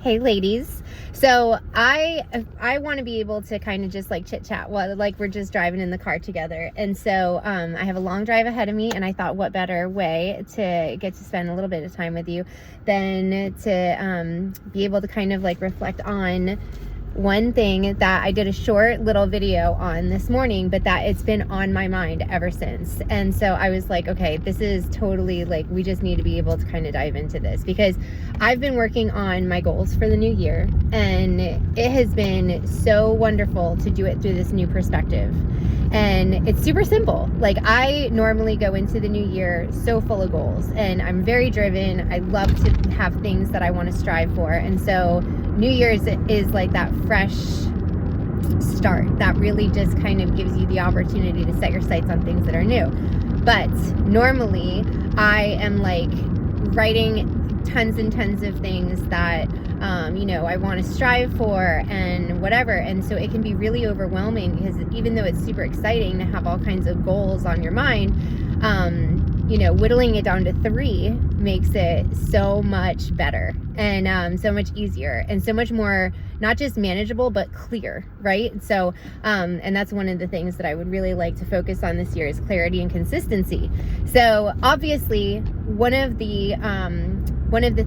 Hey ladies. So I want to be able to kind of just like chit chat while like we're just driving in the car together. And so I have a long drive ahead of me, and I thought what better way to get to spend a little bit of time with you than to be able to kind of like reflect on one thing that I did a short little video on this morning, but that it's been on my mind ever since. And so I was like, okay, this is totally like, we just need to be able to kind of dive into this, because I've been working on my goals for the new year, and it has been so wonderful to do it through this new perspective. And it's super simple. Like, I normally go into the new year so full of goals, and I'm very driven. I love to have things that I want to strive for. And so New Year's is like that fresh start that really just kind of gives you the opportunity to set your sights on things that are new. But normally I am like writing tons and tons of things that I want to strive for and whatever. And so it can be really overwhelming, because even though it's super exciting to have all kinds of goals on your mind, whittling it down to 3 makes it so much better, and so much easier, and so much more, not just manageable, but clear, right? So, and that's one of the things that I would really like to focus on this year, is clarity and consistency. So obviously, one of the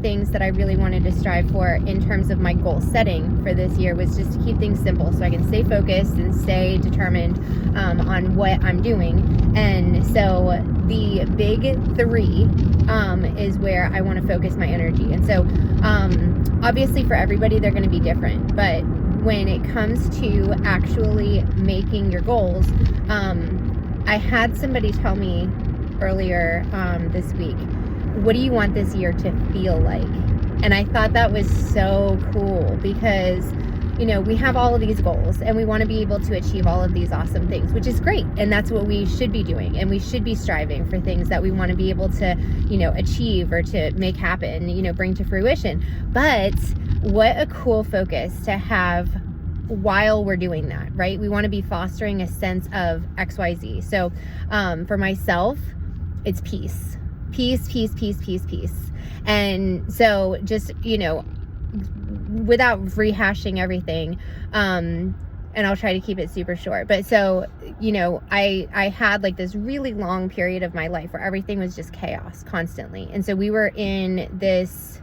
things that I really wanted to strive for in terms of my goal setting for this year was just to keep things simple, so I can stay focused and stay determined on what I'm doing. And so the big 3 is where I want to focus my energy. And so obviously for everybody, they're going to be different, but when it comes to actually making your goals, I had somebody tell me earlier this week, what do you want this year to feel like? And I thought that was so cool, because we have all of these goals, and we want to be able to achieve all of these awesome things, which is great. And that's what we should be doing. And we should be striving for things that we want to be able to, achieve or to make happen, bring to fruition. But what a cool focus to have while we're doing that, right? We want to be fostering a sense of XYZ. So for myself, it's peace. Peace. And so just, without rehashing everything, and I'll try to keep it super short. But so, I had like this really long period of my life where everything was just chaos constantly. And so we were in this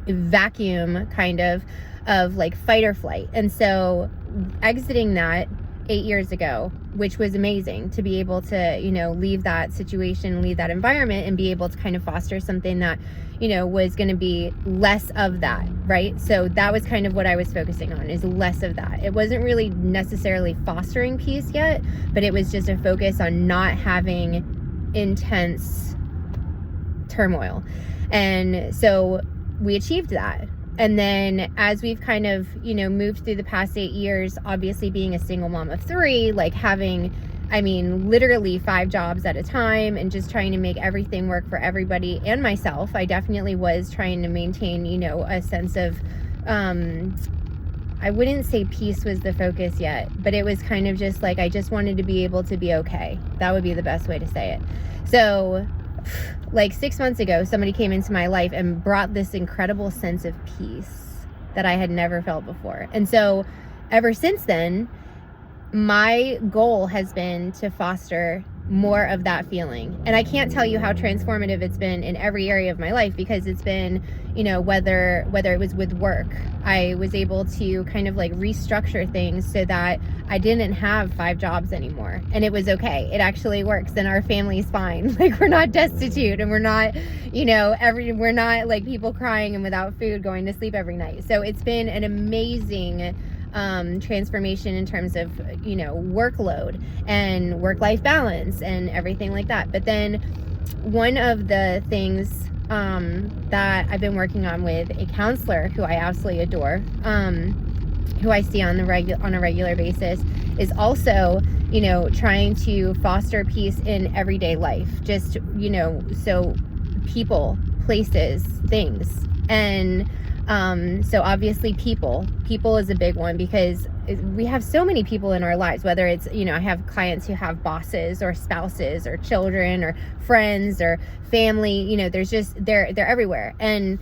vacuum kind of like fight or flight. And so exiting that 8 years ago, which was amazing to be able to, leave that situation, leave that environment, and be able to kind of foster something that, was going to be less of that, right? So that was kind of what I was focusing on, is less of that. It wasn't really necessarily fostering peace yet, but it was just a focus on not having intense turmoil. And so we achieved that. And then as we've kind of, moved through the past 8 years, obviously being a single mom of 3, like having, literally 5 jobs at a time, and just trying to make everything work for everybody and myself, I definitely was trying to maintain, a sense of, I wouldn't say peace was the focus yet, but it was kind of just like, I just wanted to be able to be okay. That would be the best way to say it. So like 6 months ago, somebody came into my life and brought this incredible sense of peace that I had never felt before. And so ever since then, my goal has been to foster more of that feeling. And I can't tell you how transformative it's been in every area of my life, because it's been, whether it was with work, I was able to kind of like restructure things so that I didn't have 5 jobs anymore. And it was okay. It actually works, and our family's fine. Like, we're not destitute, and we're not, we're not like people crying and without food going to sleep every night. So it's been an amazing transformation in terms of, workload and work-life balance and everything like that. But then one of the things that I've been working on with a counselor who I absolutely adore, who I see on a regular basis, is also, trying to foster peace in everyday life. Just, so people, places, things. And so obviously people is a big one, because we have so many people in our lives, whether it's, I have clients who have bosses or spouses or children or friends or family, there's just, they're everywhere. And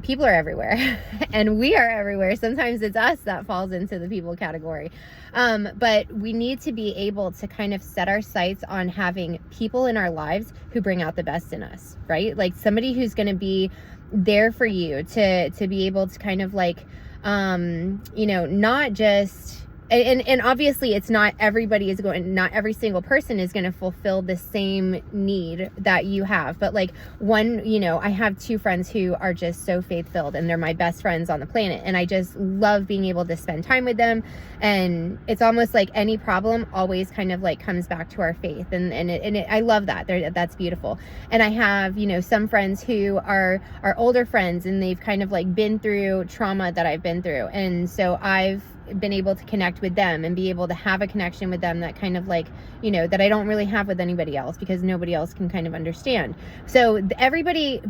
People are everywhere and we are everywhere. Sometimes it's us that falls into the people category. But we need to be able to kind of set our sights on having people in our lives who bring out the best in us, right? Like somebody who's going to be there for you to be able to kind of like, not just, and obviously it's not everybody is going, not every single person is going to fulfill the same need that you have. But like I have 2 friends who are just so faith-filled and they're my best friends on the planet. And I just love being able to spend time with them. And it's almost like any problem always kind of like comes back to our faith. And I love that. That's beautiful. And I have, some friends who are older friends and they've kind of like been through trauma that I've been through. And so I've been able to connect with them and be able to have a connection with them that kind of like, that I don't really have with anybody else because nobody else can kind of understand. So everybody,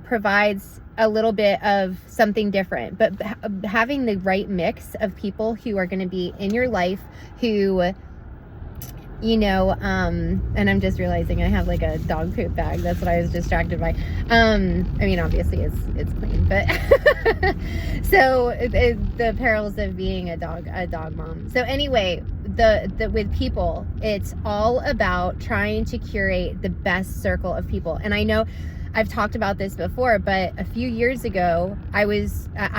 provides a little bit of something different, but having the right mix of people who are going to be in your life who, and I'm just realizing I have like a dog poop bag. That's what I was distracted by. Obviously it's clean, but so the perils of being a dog mom. So anyway, the with people, it's all about trying to curate the best circle of people. And I know I've talked about this before, but a few years ago, I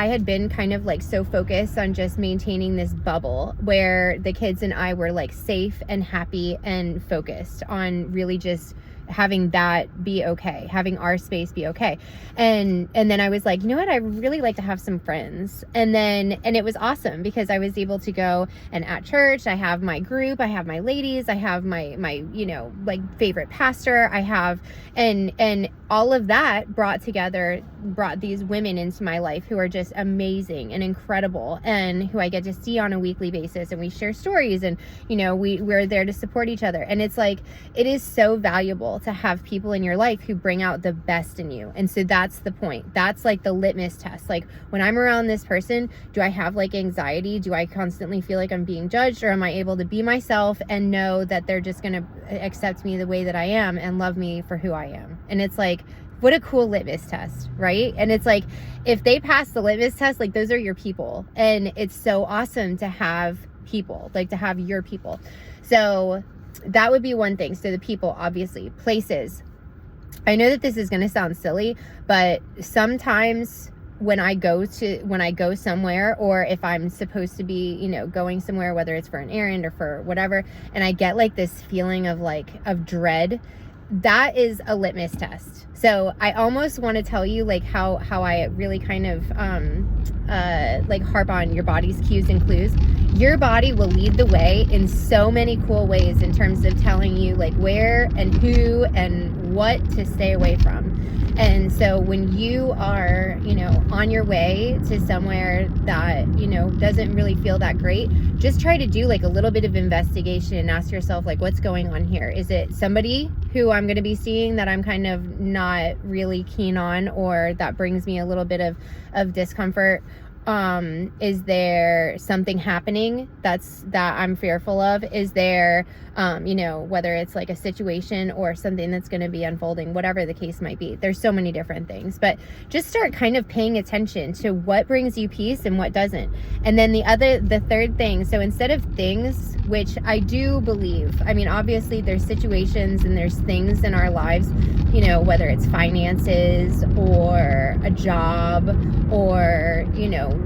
had been kind of like so focused on just maintaining this bubble where the kids and I were like safe and happy and focused on really just having that be okay, having our space be okay. And then I was like, you know what, I really like to have some friends. And it was awesome because I was able to go, and at church I have my group, I have my ladies, I have my like favorite pastor, I have, and all of that brought these women into my life who are just amazing and incredible and who I get to see on a weekly basis, and we share stories, and we're there to support each other. And it's like, it is so valuable to have people in your life who bring out the best in you. And so that's the point. That's like the litmus test. Like when I'm around this person, do I have like anxiety? Do I constantly feel like I'm being judged, or am I able to be myself and know that they're just going to accept me the way that I am and love me for who I am? And it's like, what a cool litmus test, right? And it's like, if they pass the litmus test, like those are your people. And it's so awesome to have people, like to have your people. So that would be one thing. So the people, obviously. Places. I know that this is going to sound silly, but sometimes when I go somewhere, or if I'm supposed to be, going somewhere, whether it's for an errand or for whatever, and I get like this feeling of dread, that is a litmus test. So I almost want to tell you like how I really kind of like harp on your body's cues and clues. Your body will lead the way in so many cool ways in terms of telling you like where and who and what to stay away from. And so when you are, on your way to somewhere that, doesn't really feel that great, just try to do like a little bit of investigation and ask yourself, like, what's going on here? Is it somebody who I'm going to be seeing that I'm kind of not really keen on, or that brings me a little bit of discomfort? Is there something happening that I'm fearful of? Is there, whether it's like a situation or something that's going to be unfolding, whatever the case might be. There's so many different things, but just start kind of paying attention to what brings you peace and what doesn't. And then the third thing, so instead of things, which I do believe, obviously there's situations and there's things in our lives, whether it's finances or a job or,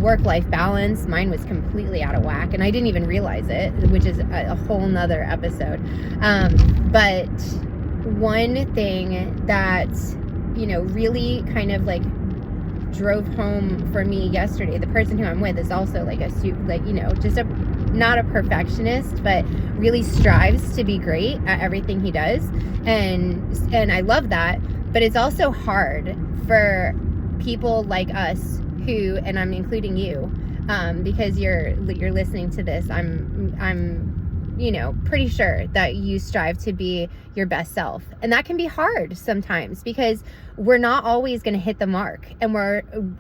work-life balance. Mine was completely out of whack and I didn't even realize it, which is a whole nother episode. But one thing that, really kind of like drove home for me yesterday, the person who I'm with is also like not a perfectionist, but really strives to be great at everything he does. And I love that, but it's also hard for people like us who, and I'm including you, because you're listening to this. I'm pretty sure that you strive to be your best self. And that can be hard sometimes because we're not always going to hit the mark. And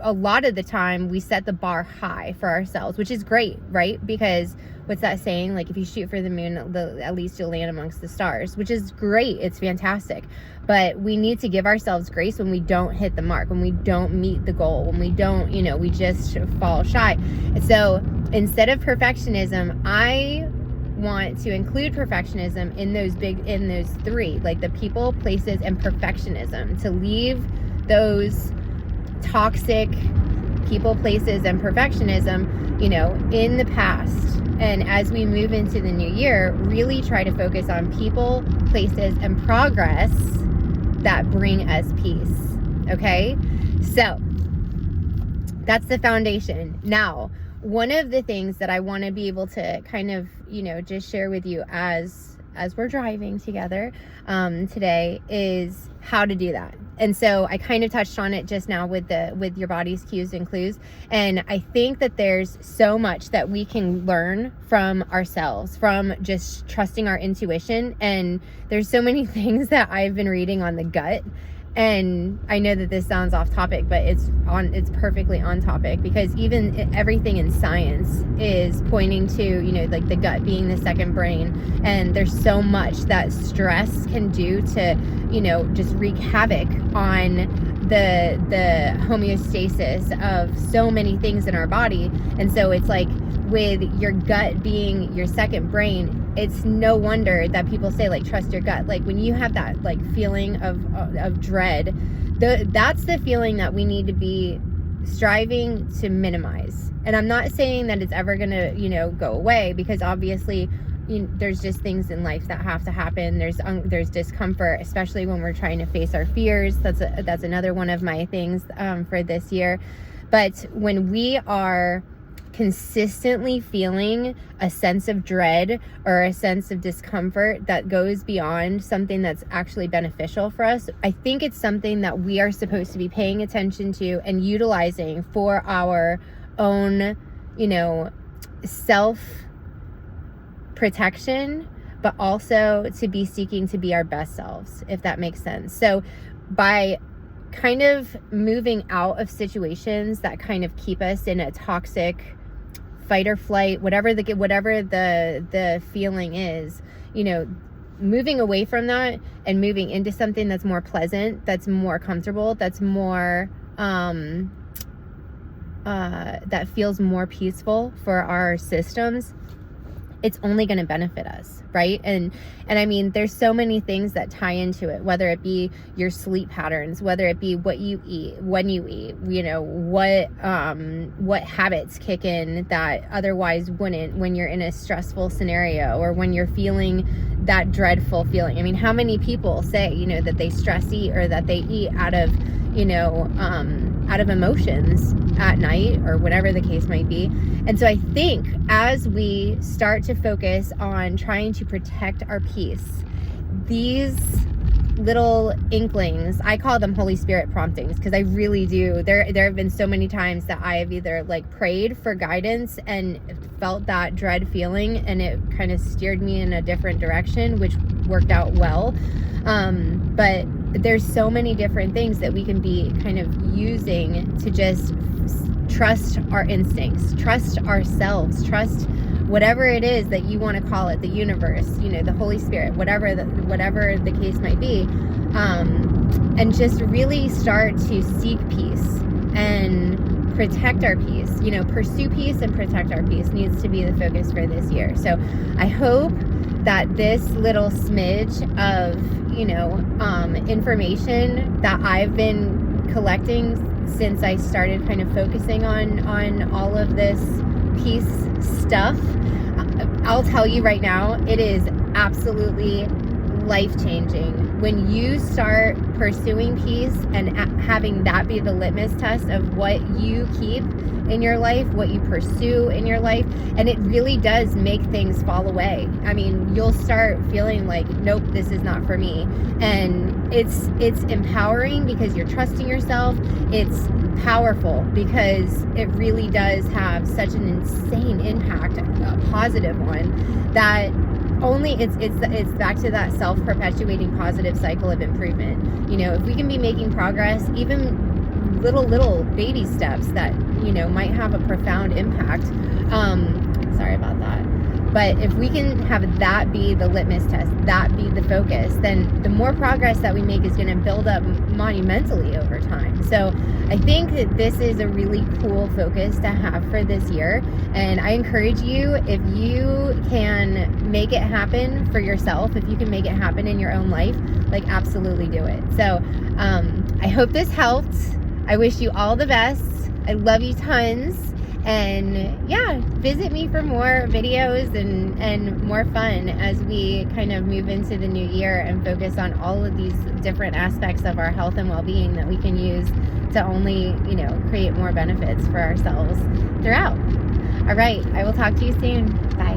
a lot of the time we set the bar high for ourselves, which is great, right? Because what's that saying? Like, if you shoot for the moon, at least you'll land amongst the stars, which is great. It's fantastic. But we need to give ourselves grace when we don't hit the mark, when we don't meet the goal, when we don't, we just fall shy. So instead of perfectionism, I want to include perfectionism in those three, like the people, places, and perfectionism, to leave those toxic people, places, and perfectionism, in the past. And as we move into the new year, really try to focus on people, places, and progress that bring us peace. Okay? So that's the foundation. Now, one of the things that I want to be able to kind of, just share with you as we're driving together today is how to do that. And so I kind of touched on it just now with your body's cues and clues. And I think that there's so much that we can learn from ourselves, from just trusting our intuition. And there's so many things that I've been reading on the gut. And I know that this sounds off topic, but it's perfectly on topic, because even everything in science is pointing to, like the gut being the second brain. And there's so much that stress can do to, just wreak havoc on the homeostasis of so many things in our body. And so it's like, with your gut being your second brain, it's no wonder that people say, like, trust your gut. Like, when you have that like feeling of dread, that's the feeling that we need to be striving to minimize. And I'm not saying that it's ever gonna go away, because obviously there's just things in life that have to happen. There's discomfort, especially when we're trying to face our fears. That's another one of my things for this year. But when we are consistently feeling a sense of dread or a sense of discomfort that goes beyond something that's actually beneficial for us, I think it's something that we are supposed to be paying attention to and utilizing for our own, self protection, but also to be seeking to be our best selves, if that makes sense. So by kind of moving out of situations that kind of keep us in a toxic fight or flight, whatever the feeling is, moving away from that and moving into something that's more pleasant, that's more comfortable, that's more that feels more peaceful for our systems, it's only going to benefit us, right? And I mean, there's so many things that tie into it, whether it be your sleep patterns, whether it be what you eat, when you eat, what habits kick in that otherwise wouldn't when you're in a stressful scenario or when you're feeling that dreadful feeling. I mean, how many people say, that they stress eat or that they eat out of emotions at night or whatever the case might be. And so I think as we start to focus on trying to protect our peace, these little inklings, I call them Holy Spirit promptings, because I really do. There have been so many times that I have either like prayed for guidance and felt that dread feeling, and it kind of steered me in a different direction, which worked out well. But there's so many different things that we can be kind of using to just trust our instincts, trust ourselves, trust whatever it is that you want to call it, the universe, the Holy Spirit, whatever the case might be, and just really start to seek peace and protect our peace. Pursue peace and protect our peace needs to be the focus for this year. So I hope that this little smidge of information that I've been collecting since I started kind of focusing on all of this peace stuff, I'll tell you right now, it is absolutely life-changing. When you start pursuing peace and having that be the litmus test of what you keep in your life, what you pursue in your life, and it really does make things fall away. I mean, you'll start feeling like, nope, this is not for me. And it's empowering because you're trusting yourself. It's powerful because it really does have such an insane impact, a positive one, that only it's back to that self-perpetuating positive cycle of improvement. You know, if we can be making progress, even little baby steps that, you know, might have a profound impact. Sorry about that. But if we can have that be the litmus test, that be the focus, then the more progress that we make is going to build up monumentally over time. So I think that this is a really cool focus to have for this year. And I encourage you, if you can make it happen for yourself, if you can make it happen in your own life, like absolutely do it. So I hope this helped. I wish you all the best. I love you tons. And yeah, visit me for more videos and more fun as we kind of move into the new year and focus on all of these different aspects of our health and well-being that we can use to only, you know, create more benefits for ourselves throughout. All right, I will talk to you soon. Bye.